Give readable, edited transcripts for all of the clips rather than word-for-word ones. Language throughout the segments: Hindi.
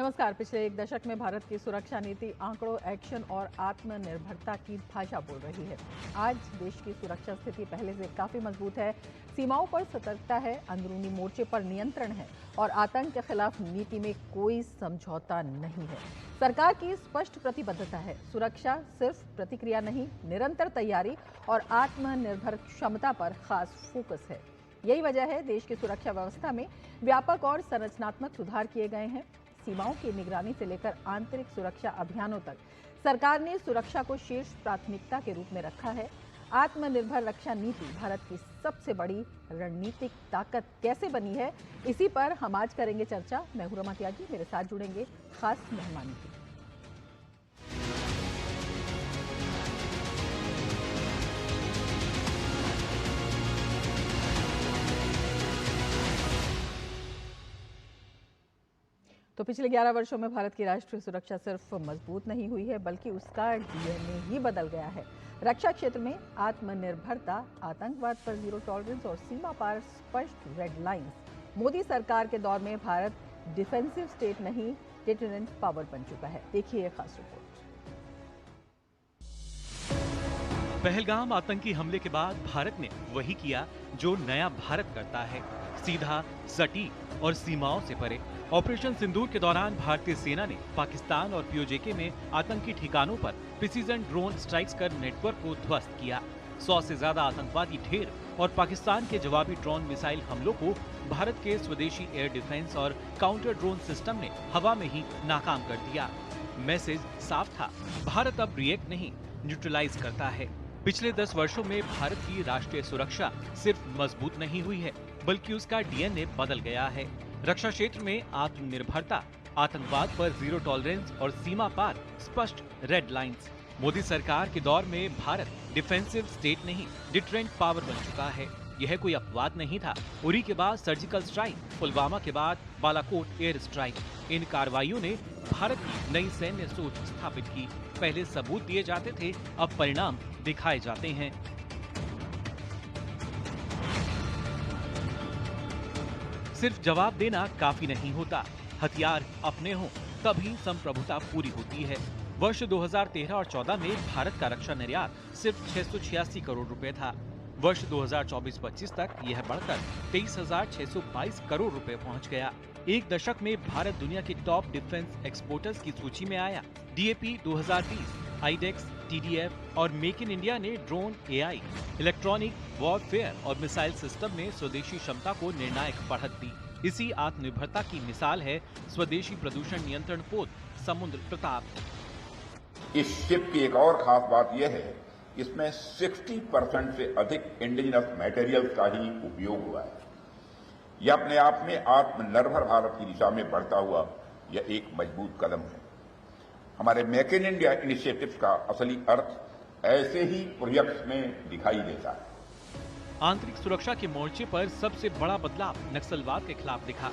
नमस्कार। पिछले एक दशक में भारत की सुरक्षा नीति आंकड़ों, एक्शन और आत्मनिर्भरता की भाषा बोल रही है। आज देश की सुरक्षा स्थिति पहले से काफी मजबूत है। सीमाओं पर सतर्कता है, अंदरूनी मोर्चे पर नियंत्रण है और आतंक के खिलाफ नीति में कोई समझौता नहीं है। सरकार की स्पष्ट प्रतिबद्धता है। सुरक्षा सिर्फ प्रतिक्रिया नहीं, निरंतर तैयारी और आत्मनिर्भर क्षमता पर खास फोकस है। यही वजह है देश की सुरक्षा व्यवस्था में व्यापक और संरचनात्मक सुधार किए गए हैं। सीमाओं की निगरानी से लेकर आंतरिक सुरक्षा अभियानों तक सरकार ने सुरक्षा को शीर्ष प्राथमिकता के रूप में रखा है। आत्मनिर्भर रक्षा नीति भारत की सबसे बड़ी रणनीतिक ताकत कैसे बनी है, इसी पर हम आज करेंगे चर्चा। मैं हूं रमा त्यागी, मेरे साथ जुड़ेंगे खास मेहमान भी। तो पिछले 11 वर्षों में भारत की राष्ट्रीय सुरक्षा सिर्फ मजबूत नहीं हुई है, बल्कि उसका डीएनए ही बदल गया है। रक्षा क्षेत्र में आत्मनिर्भरता, आतंकवाद पर जीरो टॉलरेंस और सीमा पार स्पष्ट रेड लाइंस। मोदी सरकार के दौर में भारत डिफेंसिव स्टेट नहीं, डिटरेंट पावर बन चुका है। देखिए ये खास रिपोर्ट। पहलगाम आतंकी हमले के बाद भारत ने वही किया जो नया भारत करता है, सीधा, सटीक और सीमाओं से परे। ऑपरेशन सिंदूर के दौरान भारतीय सेना ने पाकिस्तान और पीओजेके में आतंकी ठिकानों पर प्रिसीजन ड्रोन स्ट्राइक्स कर नेटवर्क को ध्वस्त किया। 100 से ज्यादा आतंकवादी ढेर और पाकिस्तान के जवाबी ड्रोन मिसाइल हमलों को भारत के स्वदेशी एयर डिफेंस और काउंटर ड्रोन सिस्टम ने हवा में ही नाकाम कर दिया। मैसेज साफ था, भारत अब रिएक्ट नहीं, न्यूट्रलाइज करता है। पिछले 10 वर्षों में भारत की राष्ट्रीय सुरक्षा सिर्फ मजबूत नहीं हुई है, बल्कि उसका डीएनए बदल गया है। रक्षा क्षेत्र में आत्मनिर्भरता, आतंकवाद पर जीरो टॉलरेंस और सीमा पार स्पष्ट रेड लाइंस। मोदी सरकार के दौर में भारत डिफेंसिव स्टेट नहीं, डिटरेंट पावर बन चुका है। यह कोई अपवाद नहीं था। उरी के बाद सर्जिकल स्ट्राइक, पुलवामा के बाद बालाकोट एयर स्ट्राइक, इन कार्रवाइयों ने भारत की नई सैन्य सोच स्थापित की। पहले सबूत दिए जाते थे, अब परिणाम दिखाए जाते हैं। सिर्फ जवाब देना काफी नहीं होता, हथियार अपने हों तभी संप्रभुता पूरी होती है। वर्ष 2013 और 14 में भारत का रक्षा निर्यात सिर्फ 686 करोड़ रुपए था। वर्ष 2024-25 तक यह बढ़कर 23,622 करोड़ रुपए पहुंच गया। एक दशक में भारत दुनिया के टॉप डिफेंस एक्सपोर्टर्स की सूची में आया। डीएपी 2020, आईडेक्स, टीडीएफ और मेक इन इंडिया ने ड्रोन, एआई, इलेक्ट्रॉनिक वॉरफेयर और मिसाइल सिस्टम में स्वदेशी क्षमता को निर्णायक बढ़त दी। इसी आत्मनिर्भरता की मिसाल है स्वदेशी प्रदूषण नियंत्रण पोत समुद्र प्रताप। इस शिप की एक और खास बात यह है, इसमें 60% से अधिक इंडिजिनस मटेरियल का ही उपयोग हुआ है। यह अपने आप में आत्मनिर्भर भारत की दिशा में बढ़ता हुआ यह एक मजबूत कदम है। हमारे मेक इन इंडिया इनिशिएटिव का असली अर्थ ऐसे ही प्रोजेक्ट्स में दिखाई देता है। आंतरिक सुरक्षा के मोर्चे पर सबसे बड़ा बदलाव नक्सलवाद के खिलाफ दिखा।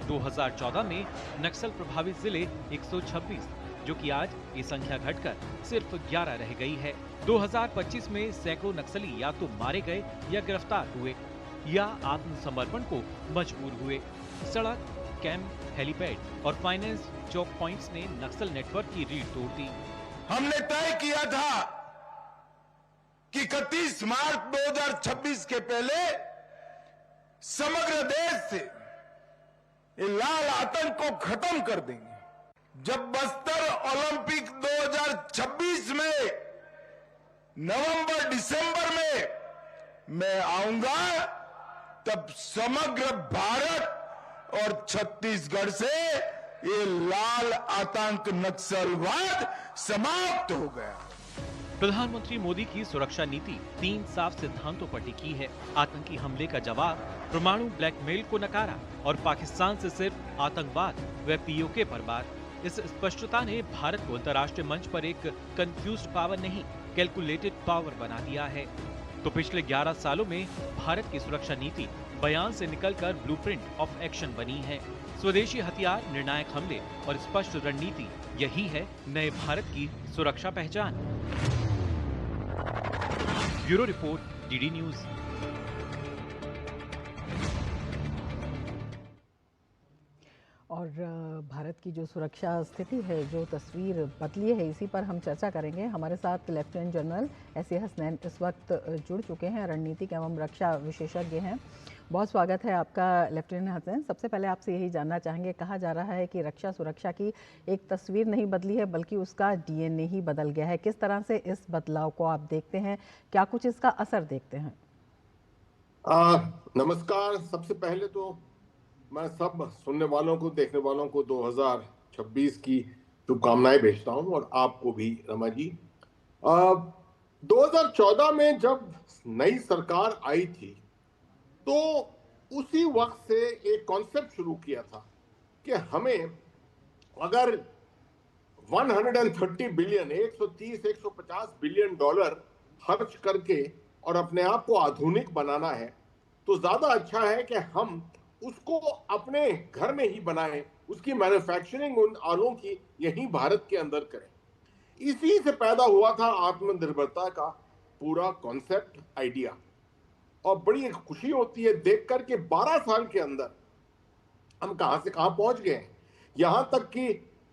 2014 में नक्सल प्रभावित जिले 126, जो कि आज ये संख्या घटकर सिर्फ 11 रह गई है। 2025 में सैकड़ों नक्सली या तो मारे गए या गिरफ्तार हुए या आत्मसमर्पण को मजबूर हुए। सड़क, कैंप, हेलीपैड और फाइनेंस चौक पॉइंट्स ने नक्सल नेटवर्क की रीढ़ तोड़ दी। हमने तय किया था कि 31 मार्च 2026 के पहले समग्र देश से ये लाल आतंक को खत्म कर देंगे। जब बस्तर ओलंपिक 2026 में नवंबर दिसंबर में मैं आऊंगा, तब समग्र भारत और छत्तीसगढ़ से ये लाल आतंक नक्सलवाद समाप्त हो गया। प्रधानमंत्री मोदी की सुरक्षा नीति 3 साफ सिद्धांतों पर टिकी है। आतंकी हमले का जवाब, परमाणु ब्लैकमेल को नकारा और पाकिस्तान से सिर्फ आतंकवाद व पीओके पर बात। इस स्पष्टता ने भारत को अंतर्राष्ट्रीय मंच पर एक कंफ्यूज्ड पावर नहीं, कैलकुलेटेड पावर बना दिया है। तो पिछले 11 सालों में भारत की सुरक्षा नीति बयान से निकलकर ब्लूप्रिंट ऑफ एक्शन बनी है। स्वदेशी हथियार, निर्णायक हमले और स्पष्ट रणनीति, यही है नए भारत की सुरक्षा पहचान। Bureau report, DD news. और भारत की जो सुरक्षा स्थिति है, जो तस्वीर बदली है, इसी पर हम चर्चा करेंगे। हमारे साथ लेफ्टिनेंट जनरल एस.ए. हसनैन इस वक्त जुड़ चुके हैं, रणनीतिक एवं रक्षा विशेषज्ञ हैं। बहुत स्वागत है आपका लेफ्टिनेंट हसनैन। सबसे पहले आपसे यही जानना चाहेंगे, कहा जा रहा है कि रक्षा सुरक्षा की एक तस्वीर नहीं बदली है बल्कि उसका डीएनए ही बदल गया है। किस तरह से इस बदलाव को आप देखते हैं, क्या कुछ इसका असर देखते हैं? नमस्कार। सबसे पहले तो मैं सब सुनने वालों को, देखने वालों को 2026 की शुभकामनाएं भेजता हूं, और आपको भी रमा जी। 2014 में जब नई सरकार आई थी तो उसी वक्त से एक कॉन्सेप्ट शुरू किया था कि हमें अगर 130 बिलियन, 130-150 बिलियन डॉलर खर्च करके और अपने आप को आधुनिक बनाना है तो ज्यादा अच्छा है कि हम उसको अपने घर में ही बनाएं, उसकी मैन्युफैक्चरिंग उन आलों की यहीं भारत के अंदर करें। इसी से पैदा हुआ था आत्मनिर्भरता का पूरा कॉन्सेप्ट, आइडिया। और बड़ी खुशी होती है देखकर के 12 साल के अंदर हम कहां से कहां पहुंच गए हैं। यहां तक कि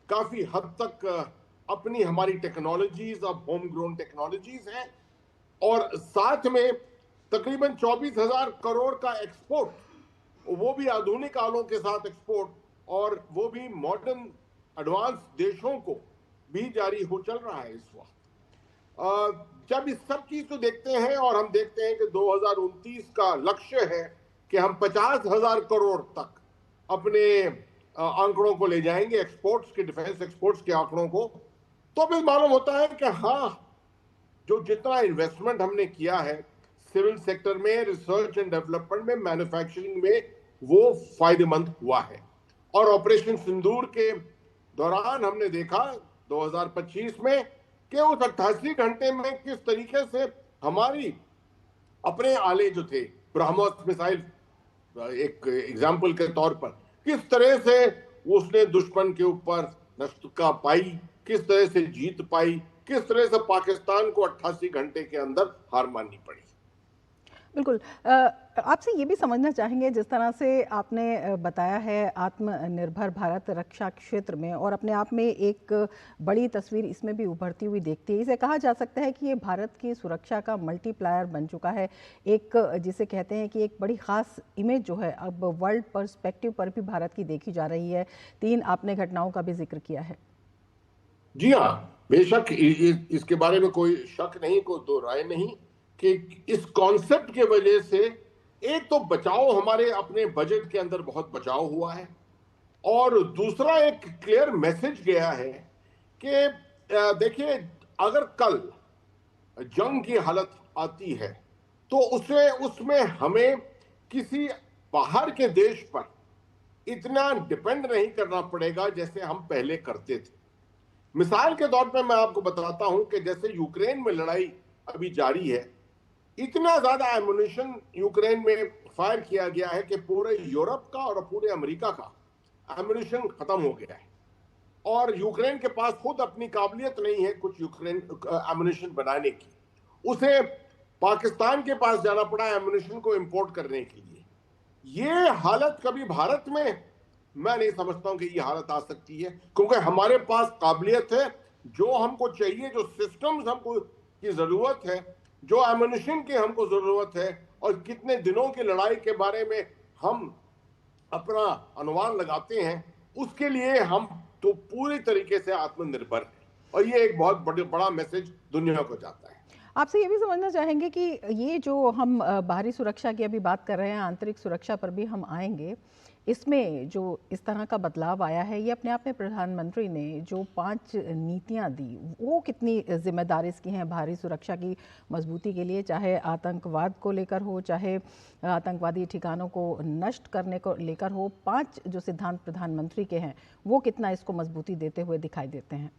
काफी हद तक अपनी हमारी टेक्नोलॉजीज, अब होम ग्रोन टेक्नोलॉजीज हैं, और साथ में तकरीबन 24,000 करोड़ का एक्सपोर्ट, वो भी आधुनिक आलों के साथ एक्सपोर्ट, और वो भी मॉडर्न एडवांस देशों को भी जारी हो चल रहा है इस वक्त। जब इस सब चीज को देखते हैं और हम देखते हैं कि 2029 का लक्ष्य है कि हम 50,000 करोड़ तक अपने आंकड़ों को ले जाएंगे, एक्सपोर्ट्स के, डिफेंस एक्सपोर्ट्स के आंकड़ों को, तो फिर मालूम होता है कि हाँ, जो जितना इन्वेस्टमेंट हमने किया है सिविल सेक्टर में, रिसर्च एंड डेवलपमेंट में, मैन्युफैक्चरिंग में, वो फायदेमंद हुआ है। और ऑपरेशन सिंदूर के दौरान हमने देखा 2025 में कि उस 88 घंटे में किस तरीके से हमारी अपने आले जो थे, ब्रह्मोस मिसाइल एक एग्जाम्पल के तौर पर, किस तरह से उसने दुश्मन के ऊपर नष्टता पाई, किस तरह से जीत पाई, किस तरह से पाकिस्तान को 88 घंटे के अंदर हार माननी पड़ी। बिल्कुल। आपसे ये भी समझना चाहेंगे, जिस तरह से आपने बताया है आत्मनिर्भर भारत रक्षा क्षेत्र में, और अपने आप में एक बड़ी तस्वीर इसमें भी उभरती हुई देखती है। इसे कहा जा सकता है कि ये भारत की सुरक्षा का मल्टीप्लायर बन चुका है, एक जिसे कहते हैं कि एक बड़ी ख़ास इमेज जो है अब वर्ल्ड पर्सपेक्टिव पर भी भारत की देखी जा रही है। 3 आपने घटनाओं का भी जिक्र किया है। जी हाँ, बेशक इसके बारे में कोई शक नहीं, कोई दो राय नहीं कि इस कॉन्सेप्ट के वजह से एक तो बचाव, हमारे अपने बजट के अंदर बहुत बचाव हुआ है, और दूसरा एक क्लियर मैसेज गया है कि देखिए, अगर कल जंग की हालत आती है तो उसमें हमें किसी बाहर के देश पर इतना डिपेंड नहीं करना पड़ेगा जैसे हम पहले करते थे। मिसाल के तौर पे मैं आपको बताता हूं कि जैसे यूक्रेन में लड़ाई अभी जारी है, इतना ज्यादा एमुनिशन यूक्रेन में फायर किया गया है कि पूरे यूरोप का और पूरे अमेरिका का एमुनिशन खत्म हो गया है, और यूक्रेन के पास खुद अपनी काबिलियत नहीं है कुछ यूक्रेन एमुनिशन बनाने की। उसे पाकिस्तान के पास जाना पड़ा एमुनिशन को इंपोर्ट करने के लिए। ये हालत कभी भारत में, मैं नहीं समझता हूं कि ये हालत आ सकती है, क्योंकि हमारे पास काबिलियत है, जो हमको चाहिए, जो सिस्टम्स हमको की जरूरत है, जो एमुनिशन की हमको जरूरत है, और कितने दिनों की लड़ाई के बारे में हम अपना अनुमान लगाते हैं, उसके लिए हम तो पूरी तरीके से आत्मनिर्भर हैं। और ये एक बहुत बड़ा मैसेज दुनिया को जाता है। आपसे ये भी समझना चाहेंगे कि ये जो हम बाहरी सुरक्षा की अभी बात कर रहे हैं, आंतरिक सुरक्षा पर भी हम आएंगे, इसमें जो इस तरह का बदलाव आया है, ये अपने आप में प्रधानमंत्री ने जो 5 नीतियां दी, वो कितनी जिम्मेदारी इसकी हैं बाहरी सुरक्षा की मजबूती के लिए, चाहे आतंकवाद को लेकर हो, चाहे आतंकवादी ठिकानों को नष्ट करने को लेकर हो। 5 जो सिद्धांत प्रधानमंत्री के हैं, वो कितना इसको मजबूती देते हुए दिखाई देते हैं?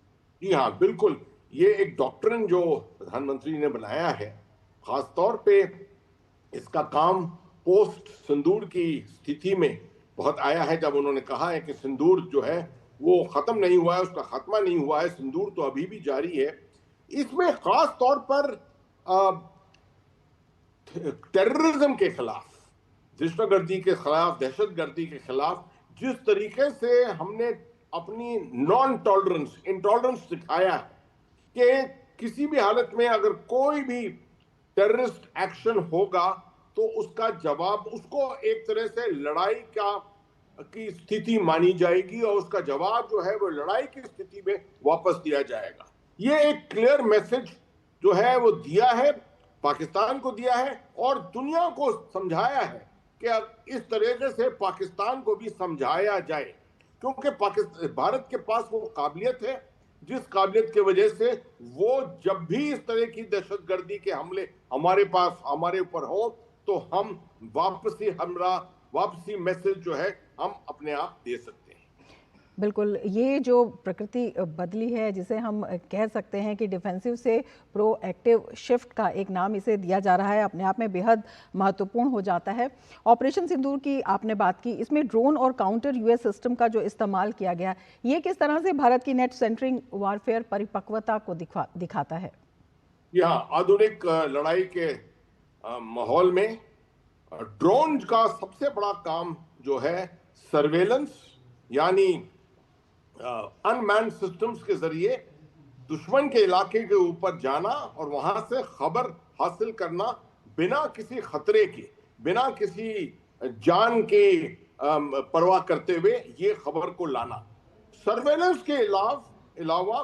जी हाँ, बिल्कुल। ये एक डॉक्ट्रिन जो प्रधानमंत्री ने बनाया है, खासतौर पे इसका काम पोस्ट सिंदूर की स्थिति में बहुत आया है, जब उन्होंने कहा है कि सिंदूर जो है वो खत्म नहीं हुआ है, उसका खात्मा नहीं हुआ है, सिंदूर तो अभी भी जारी है। इसमें खास तौर पर टेररिज्म के खिलाफ, दहशतगर्दी के खिलाफ जिस तरीके से हमने अपनी नॉन टॉलरेंस, इंटॉलरेंस दिखाया है कि किसी भी हालत में अगर कोई भी टेररिस्ट एक्शन होगा तो उसका जवाब, उसको एक तरह से लड़ाई की स्थिति मानी जाएगी और उसका जवाब जो है वो लड़ाई की स्थिति में वापस दिया जाएगा। ये एक क्लियर मैसेज जो है वो दिया है, पाकिस्तान को दिया है और दुनिया को समझाया है कि इस तरीके से पाकिस्तान को भी समझाया जाए, क्योंकि भारत के पास वो काबिलियत है जिस काबिलियत की वजह से वो जब भी इस तरह की दहशतगर्दी के हमले हमारे ऊपर हो तो हम वापसी मैसेज जो है हम अपने आप दे सकते हैं। बिल्कुल, ये जो प्रकृति बदली है जिसे हम कह सकते हैं कि डिफेंसिव से प्रोएक्टिव शिफ्ट का एक नाम इसे दिया जा रहा है, अपने आप में बेहद महत्वपूर्ण हो जाता है। ऑपरेशन सिंदूर की आपने बात की, इसमें ड्रोन और काउंटर यूएस सिस्टम का जो इस्तेमाल किया गया, ये किस तरह से भारत की नेट सेंटरिंग वारफेयर परिपक्वता को दिखाता है? यहाँ आधुनिक लड़ाई के माहौल में ड्रोन का सबसे बड़ा काम जो है सर्वेलेंस, यानी अनमैन्ड सिस्टम्स के जरिए दुश्मन के इलाके के ऊपर जाना और वहां से खबर हासिल करना बिना किसी खतरे के, बिना किसी जान के परवाह करते हुए ये खबर को लाना। सर्वेलेंस के अलावा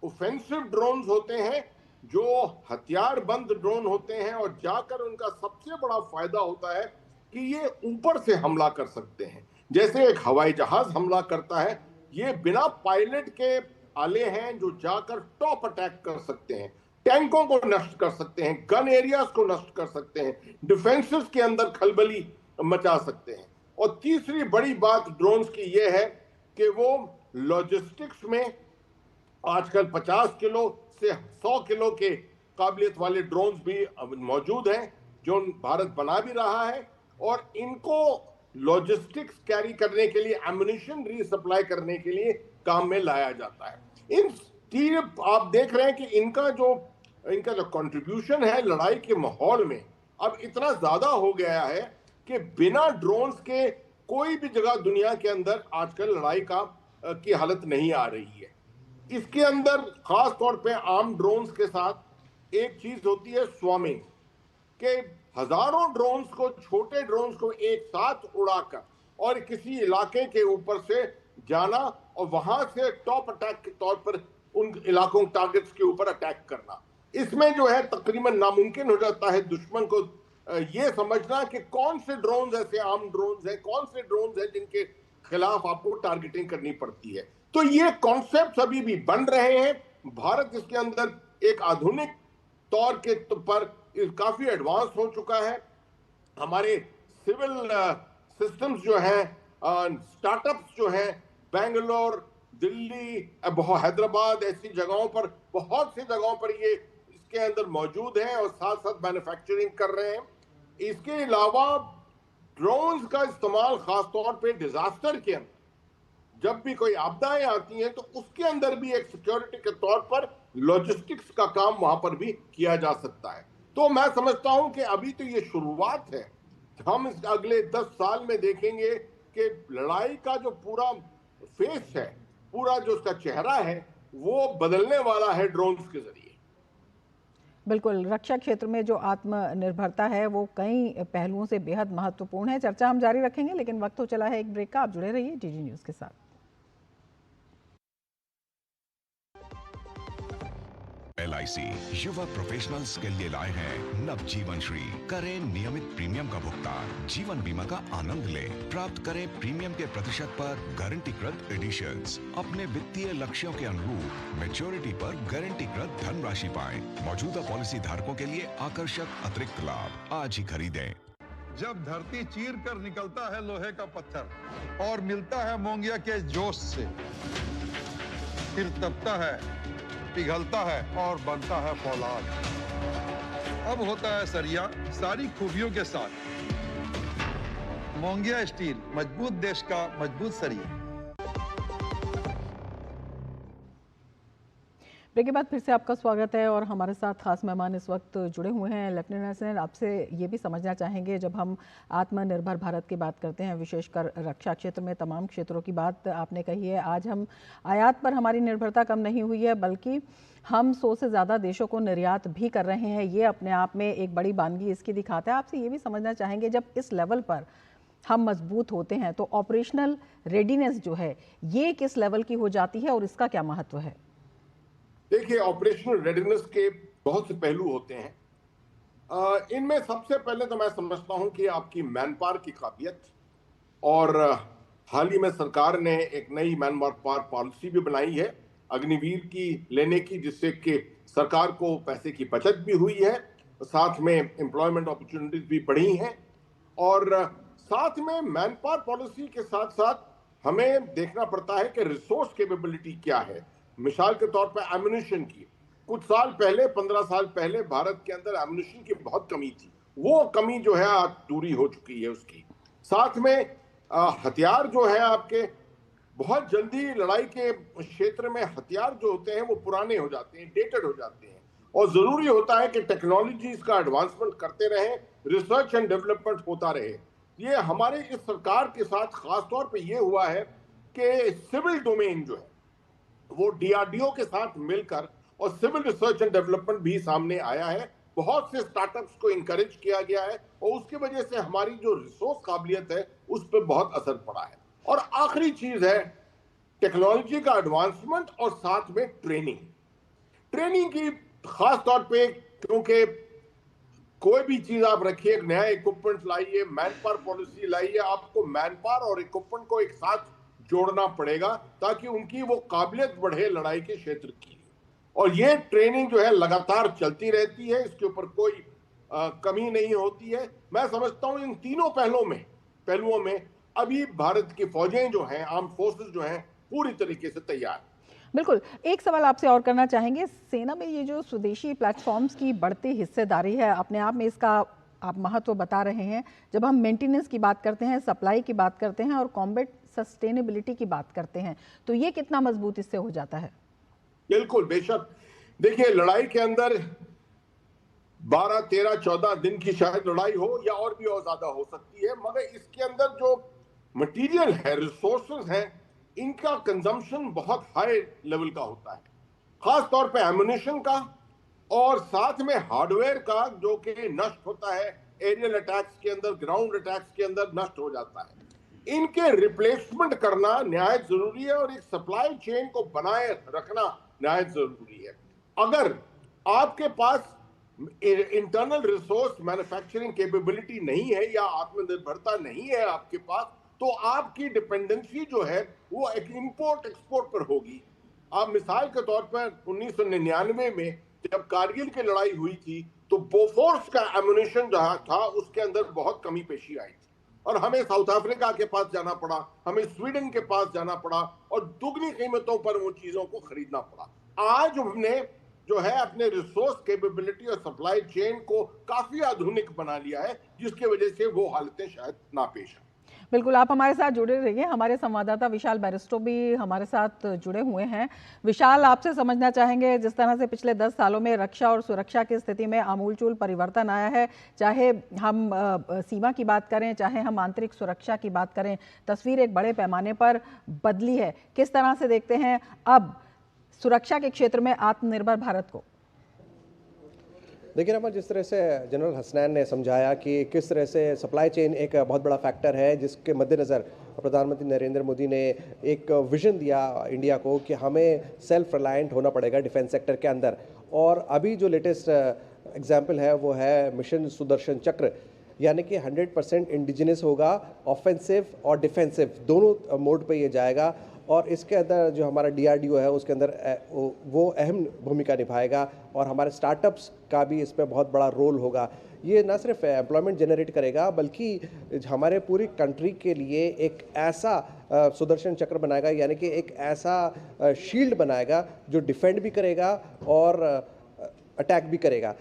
ऑफेंसिव ड्रोन्स होते हैं जो हथियार बंद ड्रोन होते हैं और जाकर उनका सबसे बड़ा फायदा होता है कि ये ऊपर से हमला कर सकते हैं। जैसे एक हवाई जहाज हमला करता है, ये बिना पायलट के आले हैं जो जाकर टॉप अटैक कर सकते हैं, टैंकों को नष्ट कर सकते हैं, गन एरियाज को नष्ट कर सकते हैं, डिफेंसेस के अंदर खलबली मचा सकते हैं। और तीसरी बड़ी बात ड्रोन्स की ये है कि वो लॉजिस्टिक्स में आजकल 50 किलो से 100 किलो के काबिलियत वाले ड्रोन्स भी मौजूद हैं जो भारत बना भी रहा है और इनको लॉजिस्टिक्स कैरी करने के लिए, एम्युनिशन रीसप्लाई करने के लिए काम में लाया जाता है। इन तीन आप देख रहे हैं कि इनका जो कंट्रीब्यूशन है लड़ाई के माहौल में अब इतना ज्यादा हो गया है कि बिना ड्रोन्स के कोई भी जगह दुनिया के अंदर आजकल लड़ाई की हालत नहीं आ रही है। इसके अंदर खास तौर पे आर्म ड्रोन्स के साथ एक चीज होती है स्वामिंग, के हजारों ड्रोन्स को, छोटे ड्रोन्स को एक साथ उड़ाकर और किसी इलाके के ऊपर से जाना और वहां से टॉप अटैक के तौर पर उन इलाकों, टारगेट्स के ऊपर अटैक करना। इसमें जो है तकरीबन नामुमकिन हो जाता है दुश्मन को ये समझना कि कौन से ड्रोन्स ऐसे आर्म ड्रोन्स हैं, कौन से ड्रोन्स हैं जिनके खिलाफ आपको टारगेटिंग करनी पड़ती है। तो ये कॉन्सेप्ट अभी भी बन रहे हैं। भारत इसके अंदर एक आधुनिक तौर के पर काफी एडवांस हो चुका है। हमारे सिविल सिस्टम्स जो हैं, स्टार्टअप्स जो हैं, बेंगलोर, दिल्ली, हैदराबाद ऐसी जगहों पर, बहुत सी जगहों पर ये इसके अंदर मौजूद हैं और साथ साथ मैन्युफैक्चरिंग कर रहे हैं। इसके अलावा ड्रोन्स का इस्तेमाल खासतौर पे डिजास्टर के अंदर, जब भी कोई आपदाएं आती हैं तो उसके अंदर भी एक सिक्योरिटी के तौर पर लॉजिस्टिक्स का काम वहां पर भी किया जा सकता है। तो मैं समझता हूं कि अभी तो ये शुरुआत है। हम इस अगले 10 साल में देखेंगे कि लड़ाई का जो पूरा फेस है, पूरा जो उसका चेहरा है, वो बदलने वाला है ड्रोन्स के जरिए। बिल्कुल, रक्षा क्षेत्र में जो आत्मनिर्भरता है वो कई पहलुओं से बेहद महत्वपूर्ण है। चर्चा हम जारी रखेंगे, लेकिन वक्त हो चला है एक ब्रेक का। आप जुड़े रहिए डीडी न्यूज़ के साथ। LIC युवा प्रोफेशनल्स के लिए लाए हैं नवजीवन श्री। करें नियमित प्रीमियम का भुगतान, जीवन बीमा का आनंद लें, प्राप्त करें प्रीमियम के प्रतिशत पर गारंटीकृत एडिशंस, अपने वित्तीय लक्ष्यों के अनुरूप मैच्योरिटी पर गारंटीकृत धनराशि पाएं। मौजूदा पॉलिसी धारकों के लिए आकर्षक अतिरिक्त लाभ आज ही खरीदें। जब धरती चीर कर निकलता है लोहे का पत्थर और मिलता है मोंगिया के जोश से, फिर तपता है, पिघलता है और बनता है फौलाद। अब होता है सरिया सारी खूबियों के साथ। मोंगिया स्टील, मजबूत देश का मजबूत सरिया। ब्रेक के बाद फिर से आपका स्वागत है और हमारे साथ खास मेहमान इस वक्त जुड़े हुए हैं। लेफ्टिनेंट हसन, आपसे ये भी समझना चाहेंगे, जब हम आत्मनिर्भर भारत की बात करते हैं, विशेषकर रक्षा क्षेत्र में तमाम क्षेत्रों की बात आपने कही है, आज हम आयात पर हमारी निर्भरता कम नहीं हुई है बल्कि हम 100 से ज़्यादा देशों को निर्यात भी कर रहे हैं। ये अपने आप में एक बड़ी बानगी इसकी दिखाता है। आपसे ये भी समझना चाहेंगे, जब इस लेवल पर हम मजबूत होते हैं तो ऑपरेशनल रेडीनेस जो है ये किस लेवल की हो जाती है और इसका क्या महत्व है? देखिए, ऑपरेशनल रेडीनेस के बहुत से पहलू होते हैं। इनमें सबसे पहले तो मैं समझता हूं कि आपकी मैन पावर की काबिलियत, और हाल ही में सरकार ने एक नई मैन पावर पॉलिसी भी बनाई है अग्निवीर की लेने की, जिससे कि सरकार को पैसे की बचत भी हुई है, साथ में एम्प्लॉयमेंट अपॉर्चुनिटीज भी बढ़ी हैं, और साथ में मैन पावर पॉलिसी के साथ साथ हमें देखना पड़ता है कि रिसोर्स कैपेबिलिटी क्या है। मिसाल के तौर पर एम्युनिशन की, कुछ साल पहले 15 साल पहले भारत के अंदर एम्युनिशन की बहुत कमी थी, वो कमी जो है आज दूरी हो चुकी है उसकी। साथ में हथियार जो है आपके, बहुत जल्दी लड़ाई के क्षेत्र में हथियार जो होते हैं वो पुराने हो जाते हैं, डेटेड हो जाते हैं, और जरूरी होता है कि टेक्नोलॉजीज का एडवांसमेंट करते रहें, रिसर्च एंड डेवलपमेंट होता रहे। ये हमारे इस सरकार के साथ खास तौर पे ये हुआ है कि सिविल डोमेन जो है वो डीआरडीओ के साथ मिलकर, और सिविल रिसर्च एंड डेवलपमेंट भी सामने आया है, बहुत से स्टार्टअप्स को इंकरेज किया गया है, और उसकी वजह से हमारी जो रिसोर्स काबिलियत है उस पर बहुत असर पड़ा है। और आखिरी चीज है टेक्नोलॉजी का एडवांसमेंट, और साथ में ट्रेनिंग की खास तौर पे, क्योंकि कोई भी चीज आप रखिए, नया इक्विपमेंट लाइए, मैन पावर पॉलिसी लाइए, आपको मैन पावर और इक्विपमेंट को एक साथ जोड़ना पड़ेगा ताकि उनकी वो काबिलियत बढ़े लड़ाई के क्षेत्र की। और ये ट्रेनिंग जो है लगातार चलती रहती है, इसके ऊपर कोई कमी नहीं होती है। मैं समझता हूं इन तीनों पहलुओं में अभी भारत की फौजें जो हैं, आर्म फोर्सेस जो हैं, पूरी तरीके से तैयार। बिल्कुल। एक सवाल आपसे और करना चाहेंगे, सेना में ये जो स्वदेशी प्लेटफॉर्म्स की बढ़ती हिस्सेदारी है, अपने आप में इसका आप महत्व बता रहे हैं। जब हम मेंटेनेंस की बात करते हैं, सप्लाई की बात करते हैं और कॉम्बैट सस्टेनेबिलिटी की बात करते हैं, तो ये कितना मजबूत इससे हो जाता है? बिल्कुल, बेशक। देखिए, लड़ाई के अंदर 12, 13, 14 दिन की शायद लड़ाई हो या और भी और ज्यादा हो सकती है, मगर इसके अंदर जो मटेरियल है, रिसोर्सेज हैं, इनका कंजम्पशन बहुत हाई लेवल का होता है, खास तौर पे एम्युनिशन का, और साथ में हार्डवेयर का, जो कि नष्ट होता है एरियल अटैक्स के अंदर, ग्राउंड अटैक्स के अंदर नष्ट हो जाता है। इनके रिप्लेसमेंट करना निहायत जरूरी है, और एक सप्लाई चेन को बनाए रखना निहायत जरूरी है। अगर आपके पास इंटरनल रिसोर्स मैन्युफैक्चरिंग कैपेबिलिटी नहीं है या आत्मनिर्भरता नहीं है आपके पास, तो आपकी डिपेंडेंसी जो है वो एक इंपोर्ट एक्सपोर्ट पर होगी। आप मिसाल के तौर पर 1999 में जब कारगिल की लड़ाई हुई थी, तो बोफोर्स का एम्युनिशन जहां था उसके अंदर बहुत कमी पेशी आई थी, और हमें साउथ अफ्रीका के पास जाना पड़ा, हमें स्वीडन के पास जाना पड़ा, और दुगनी कीमतों पर वो चीजों को खरीदना पड़ा। आज हमने जो है अपने रिसोर्स कैपेबिलिटी और सप्लाई चेन को काफी आधुनिक बना लिया है, जिसकी वजह से वो हालतें शायद ना पेश आए। बिल्कुल, आप हमारे साथ जुड़े रहिए। हमारे संवाददाता विशाल बैरिस्टो भी हमारे साथ जुड़े हुए हैं। विशाल, आपसे समझना चाहेंगे, जिस तरह से पिछले 10 सालों में रक्षा और सुरक्षा की स्थिति में आमूलचूल परिवर्तन आया है, चाहे हम सीमा की बात करें, चाहे हम आंतरिक सुरक्षा की बात करें, तस्वीर एक बड़े पैमाने पर बदली है। किस तरह से देखते हैं अब सुरक्षा के क्षेत्र में आत्मनिर्भर भारत को? देखिए ना, जिस तरह से जनरल हसनैन ने समझाया कि किस तरह से सप्लाई चेन एक बहुत बड़ा फैक्टर है, जिसके मद्देनज़र प्रधानमंत्री नरेंद्र मोदी ने एक विजन दिया इंडिया को कि हमें सेल्फ रिलायंट होना पड़ेगा डिफेंस सेक्टर के अंदर। और अभी जो लेटेस्ट एग्जाम्पल है वो है मिशन सुदर्शन चक्र, यानी कि 100% इंडिजिनस होगा, ऑफेंसिव और डिफेंसिव दोनों मोड पे ये जाएगा। और इसके अंदर जो हमारा DRDO है उसके अंदर वो अहम भूमिका निभाएगा, और हमारे स्टार्टअप्स का भी इस पर बहुत बड़ा रोल होगा। ये ना सिर्फ एम्प्लॉयमेंट जनरेट करेगा बल्कि हमारे पूरी कंट्री के लिए एक ऐसा सुदर्शन चक्र बनाएगा, यानी कि एक ऐसा शील्ड बनाएगा जो डिफेंड भी करेगा और अटैक भी करेगा।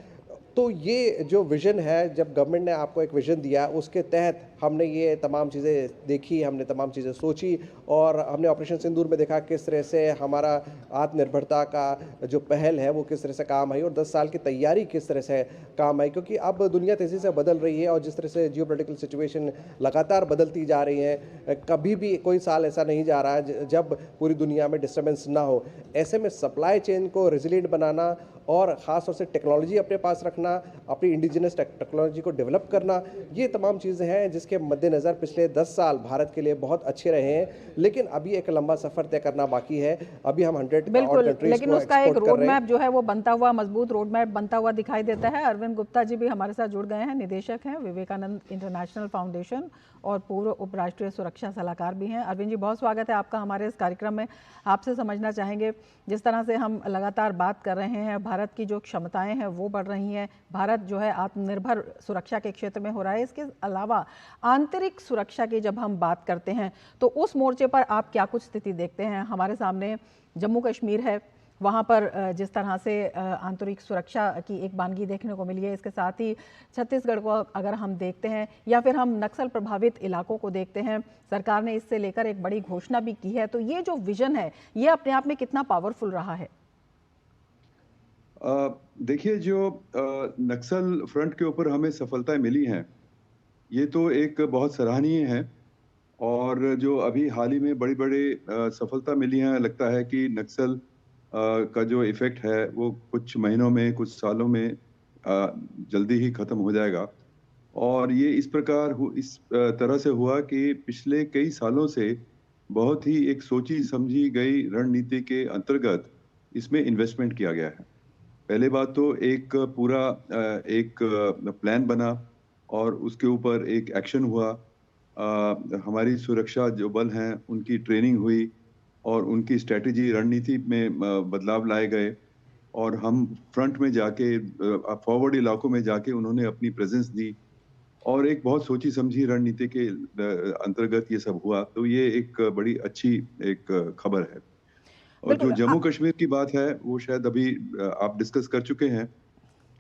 तो ये जो विज़न है, जब गवर्नमेंट ने आपको एक विज़न दिया, उसके तहत हमने ये तमाम चीज़ें देखी, हमने तमाम चीज़ें सोची और हमने ऑपरेशन सिंदूर में देखा किस तरह से हमारा आत्मनिर्भरता का जो पहल है वो किस तरह से काम आई और 10 साल की तैयारी किस तरह से काम आई, क्योंकि अब दुनिया तेज़ी से बदल रही है और जिस तरह से जियोपॉलिटिकल सिचुएशन लगातार बदलती जा रही है, कभी भी कोई साल ऐसा नहीं जा रहा है जब पूरी दुनिया में डिस्टर्बेंस ना हो। ऐसे में सप्लाई चेन को रेजिलिएंट बनाना और ख़ास तौर से टेक्नोलॉजी अपने पास रखना, अपनी इंडिजिनस टेक्नोलॉजी को डेवलप करना, ये तमाम चीज़ें हैं जिसके मद्देनज़र पिछले 10 साल भारत के लिए बहुत अच्छे रहे हैं। लेकिन अभी एक लंबा सफ़र तय करना बाकी है। अभी हम 100 बिल्कुल, लेकिन उसका एक रोड मैप जो है वो बनता हुआ, मजबूत रोड मैप बनता हुआ दिखाई देता है। अरविंद गुप्ता जी भी हमारे साथ जुड़ गए हैं, निदेशक हैं विवेकानंद इंटरनेशनल फाउंडेशन और पूर्व उपराष्ट्रीय सुरक्षा सलाहकार भी हैं। अरविंद जी, बहुत स्वागत है आपका हमारे इस कार्यक्रम में। आपसे समझना चाहेंगे, जिस तरह से हम लगातार बात कर रहे हैं, भारत की जो क्षमताएं हैं वो बढ़ रही हैं, भारत जो है आत्मनिर्भर सुरक्षा के क्षेत्र में हो रहा है। इसके अलावा आंतरिक सुरक्षा की जब हम बात करते हैं तो उस मोर्चे पर आप क्या कुछ स्थिति देखते हैं? हमारे सामने जम्मू कश्मीर है, वहाँ पर जिस तरह से आंतरिक सुरक्षा की एक बानगी देखने को मिली है, इसके साथ ही छत्तीसगढ़ को अगर हम देखते हैं या फिर हम नक्सल प्रभावित इलाकों को देखते हैं, सरकार ने इससे लेकर एक बड़ी घोषणा भी की है। तो ये जो विजन है ये अपने आप में कितना पावरफुल रहा है? देखिए, जो नक्सल फ्रंट के ऊपर हमें सफलताएं मिली हैं ये तो एक बहुत सराहनीय है। और जो अभी हाल ही में बड़ी बड़ी सफलता मिली है, लगता है कि नक्सल का जो इफेक्ट है वो कुछ महीनों में, कुछ सालों में जल्दी ही खत्म हो जाएगा। और ये इस तरह से हुआ कि पिछले कई सालों से बहुत ही एक सोची समझी गई रणनीति के अंतर्गत इसमें इन्वेस्टमेंट किया गया है। पहले बात तो एक पूरा एक प्लान बना और उसके ऊपर एक एक्शन हुआ। हमारी सुरक्षा जो बल हैं उनकी ट्रेनिंग हुई और उनकी स्ट्रेटजी रणनीति में बदलाव लाए गए और हम फ्रंट में जाके, फॉरवर्ड इलाकों में जाके उन्होंने अपनी प्रेजेंस दी और एक बहुत सोची समझी रणनीति के अंतर्गत ये सब हुआ। तो ये एक बड़ी अच्छी एक खबर है। और जो जम्मू कश्मीर की बात है वो शायद अभी आप डिस्कस कर चुके हैं,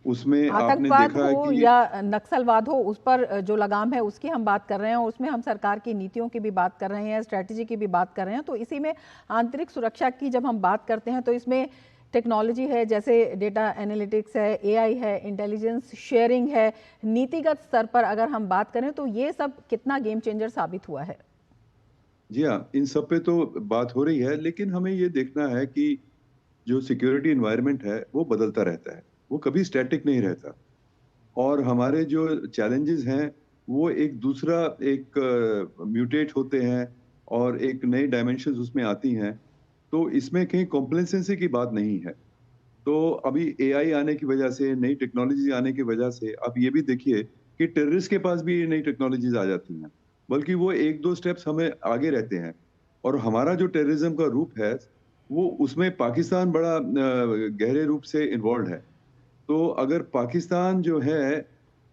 उसमें आपने देखा है कि या नक्सलवाद हो, उस पर जो लगाम है उसकी हम बात कर रहे हैं और उसमें हम सरकार की नीतियों की भी बात कर रहे हैं, स्ट्रेटजी की भी बात कर रहे हैं। तो इसी में आंतरिक सुरक्षा की जब हम बात करते हैं तो इसमें टेक्नोलॉजी है, जैसे डेटा एनालिटिक्स है, एआई है, इंटेलिजेंस शेयरिंग है, नीतिगत स्तर पर अगर हम बात करें तो ये सब कितना गेम चेंजर साबित हुआ है? जी हाँ, इन सब पे तो बात हो रही है, लेकिन हमें ये देखना है कि जो सिक्योरिटी एनवायरनमेंट है वो बदलता रहता है, वो कभी स्टैटिक नहीं रहता। और हमारे जो चैलेंजेस हैं वो एक दूसरा एक म्यूटेट होते हैं और एक नई डायमेंशंस उसमें आती हैं। तो इसमें कहीं कॉम्प्लेसेंसी की बात नहीं है। तो अभी एआई आने की वजह से, नई टेक्नोलॉजी आने की वजह से आप ये भी देखिए कि टेररिस्ट के पास भी ये नई टेक्नोलॉजीज आ जाती हैं, बल्कि वो एक दो स्टेप्स हमें आगे रहते हैं। और हमारा जो टेररिज्म का रूप है वो, उसमें पाकिस्तान बड़ा गहरे रूप से इन्वॉल्व है। तो अगर पाकिस्तान जो है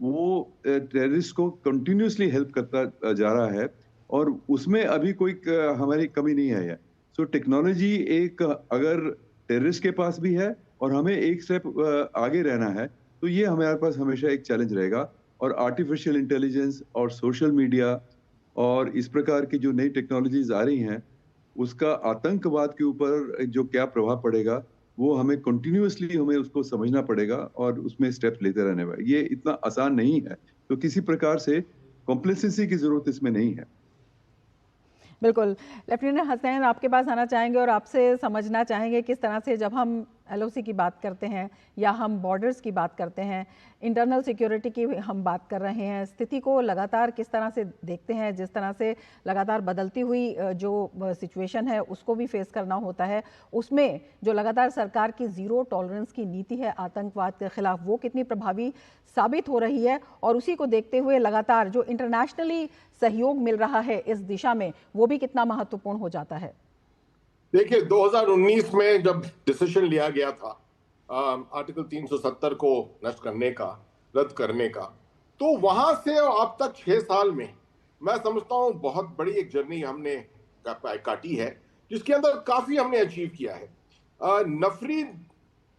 वो टेररिस्ट को कंटिन्यूसली हेल्प करता जा रहा है और उसमें अभी कोई हमारी कमी नहीं है। सो टेक्नोलॉजी एक, अगर टेररिस्ट के पास भी है और हमें एक स्टेप आगे रहना है, तो ये हमारे पास हमेशा एक चैलेंज रहेगा। और आर्टिफिशियल इंटेलिजेंस और सोशल मीडिया और इस प्रकार की जो नई टेक्नोलॉजीज आ रही हैं, उसका आतंकवाद के ऊपर जो क्या प्रभाव पड़ेगा वो हमें कंटिन्यूअसली हमें उसको समझना पड़ेगा और उसमें स्टेप्स लेते रहने पड़ेगा। ये इतना आसान नहीं है, तो किसी प्रकार से कॉम्प्लेसेंसी की जरूरत इसमें नहीं है। बिल्कुल। लेफ्टिनेंट हसनैन, आपके पास आना चाहेंगे और आपसे समझना चाहेंगे किस तरह से जब हम एलओसी की बात करते हैं या हम बॉर्डर्स की बात करते हैं, इंटरनल सिक्योरिटी की हम बात कर रहे हैं, स्थिति को लगातार किस तरह से देखते हैं, जिस तरह से लगातार बदलती हुई जो सिचुएशन है उसको भी फेस करना होता है, उसमें जो लगातार सरकार की ज़ीरो टॉलरेंस की नीति है आतंकवाद के खिलाफ, वो कितनी प्रभावी साबित हो रही है? और उसी को देखते हुए लगातार जो इंटरनेशनली सहयोग मिल रहा है इस दिशा में, वो भी कितना महत्वपूर्ण हो जाता है? देखिए, 2019 में जब डिसीजन लिया गया था आर्टिकल 370 को नष्ट करने का, रद्द करने का, तो वहां से अब तक 6 साल में मैं समझता हूं बहुत बड़ी एक जर्नी हमने काटी है, जिसके अंदर काफी हमने अचीव किया है। नफरी,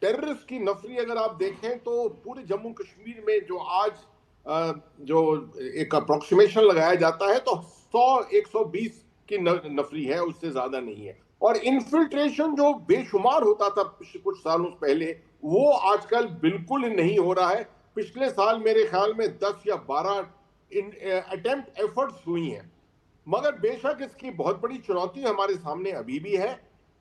टेररिस्ट की नफरी अगर आप देखें तो पूरे जम्मू कश्मीर में जो आज जो एक अप्रोक्सीमेशन लगाया जाता है तो 100-120 की नफरी है, उससे ज्यादा नहीं है। और इन्फिल्ट्रेशन जो बेशुमार होता था कुछ सालों पहले, वो आजकल बिल्कुल नहीं हो रहा है। पिछले साल मेरे ख्याल में 10 या 12 अटेम्प्ट एफर्ट्स हुई हैं। मगर बेशक इसकी बहुत बड़ी चुनौती हमारे सामने अभी भी है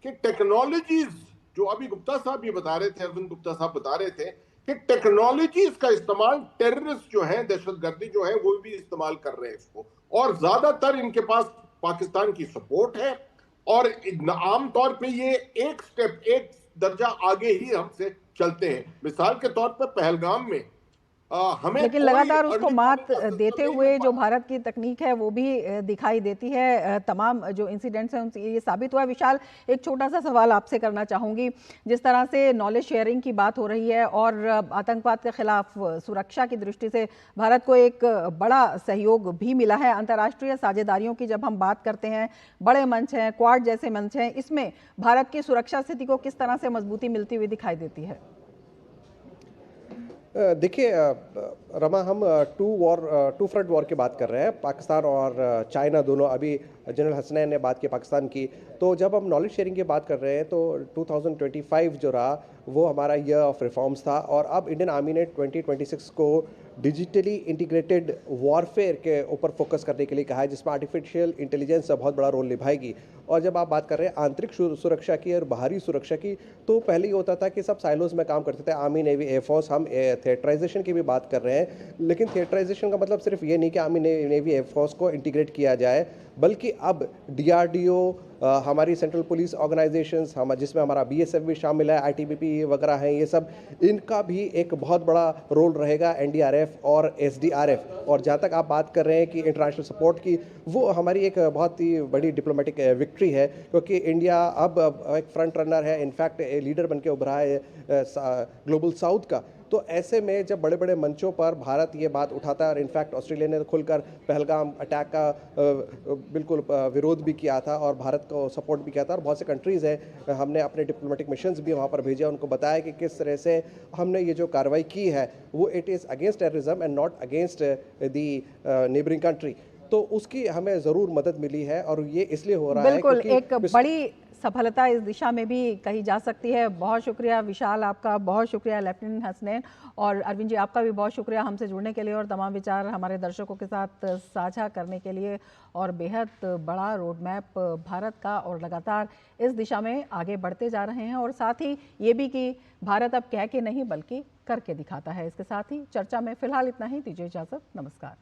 कि टेक्नोलॉजीज, जो अभी गुप्ता साहब ये बता रहे थे, अरविंद गुप्ता साहब बता रहे थे कि टेक्नोलॉजीज का इस्तेमाल टेररिस्ट जो है, दहशतगर्दी जो है, वो भी इस्तेमाल कर रहे हैं इसको, और ज्यादातर इनके पास पाकिस्तान की सपोर्ट है। और आमतौर पे ये एक दर्जा आगे ही हमसे चलते हैं। मिसाल के तौर पर पहलगाम में हमें लेकिन लगातार उसको मात देते हुए जो भारत की तकनीक है वो भी दिखाई देती है। तमाम जो इंसिडेंट्स हैं उनसे ये साबित हुआ है। विशाल, एक छोटा सा सवाल आपसे करना चाहूँगी। जिस तरह से नॉलेज शेयरिंग की बात हो रही है और आतंकवाद के खिलाफ सुरक्षा की दृष्टि से भारत को एक बड़ा सहयोग भी मिला है, अंतर्राष्ट्रीय साझेदारियों की जब हम बात करते हैं, बड़े मंच हैं, क्वाड जैसे मंच हैं, इसमें भारत की सुरक्षा स्थिति को किस तरह से मजबूती मिलती हुई दिखाई देती है? देखिए रमा, हम टू फ्रंट वॉर की बात कर रहे हैं। पाकिस्तान और चाइना दोनों, अभी जनरल हसनैन ने बात की पाकिस्तान की, तो जब हम नॉलेज शेयरिंग की बात कर रहे हैं तो 2025 जो रहा वो हमारा ईयर ऑफ रिफॉर्म्स था। और अब इंडियन आर्मी ने 2026 को डिजिटली इंटीग्रेटेड वॉरफेयर के ऊपर फोकस करने के लिए कहा है, जिसमें आर्टिफिशियल इंटेलिजेंस बहुत बड़ा रोल निभाएगी। और जब आप बात कर रहे हैं आंतरिक सुरक्षा की और बाहरी सुरक्षा की, तो पहले ये होता था कि सब साइलोज में काम करते थे, आर्मी, नेवी, एयरफोर्स। हम थिएटराइजेशन की भी बात कर रहे हैं, लेकिन थिएटराइजेशन का मतलब सिर्फ ये नहीं कि आर्मी, नेवी, एयरफोर्स को इंटीग्रेट किया जाए, बल्कि अब DRDO, हमारी सेंट्रल पुलिस ऑर्गेनाइजेशंस, जिसमें हमारा BSF भी शामिल है, ITBP वगैरह हैं, ये सब, इनका भी एक बहुत बड़ा रोल रहेगा, NDRF और SDRF। और जहाँ तक आप बात कर रहे हैं कि इंटरनेशनल सपोर्ट की, वो हमारी एक बहुत ही बड़ी डिप्लोमेटिक विक्ट्री है, क्योंकि इंडिया अब एक फ्रंट रनर है, इनफैक्ट लीडर बन के उभरा है ग्लोबल साउथ का। तो ऐसे में जब बड़े बड़े मंचों पर भारत ये बात उठाता है, और इनफैक्ट ऑस्ट्रेलिया ने खुलकर पहलगाम अटैक का बिल्कुल विरोध भी किया था और भारत को सपोर्ट भी किया था, और बहुत से कंट्रीज़ हैं, हमने अपने डिप्लोमेटिक मिशंस भी वहाँ पर भेजे, उनको बताया कि किस तरह से हमने ये जो कार्रवाई की है वो it is against terrorism and not against the neighbouring country. तो उसकी हमें ज़रूर मदद मिली है, और ये इसलिए हो रहा है बिल्कुल एक बड़ी सफलता इस दिशा में भी कही जा सकती है। बहुत शुक्रिया विशाल, आपका बहुत शुक्रिया लेफ्टिनेंट हसनैन, और अरविंद जी आपका भी बहुत शुक्रिया हमसे जुड़ने के लिए और तमाम विचार हमारे दर्शकों के साथ साझा करने के लिए। और बेहद बड़ा रोड मैप भारत का, और लगातार इस दिशा में आगे बढ़ते जा रहे हैं, और साथ ही ये भी कि भारत अब कह के नहीं बल्कि करके दिखाता है। इसके साथ ही चर्चा में फिलहाल इतना ही, दीजिए इजाज़त, नमस्कार।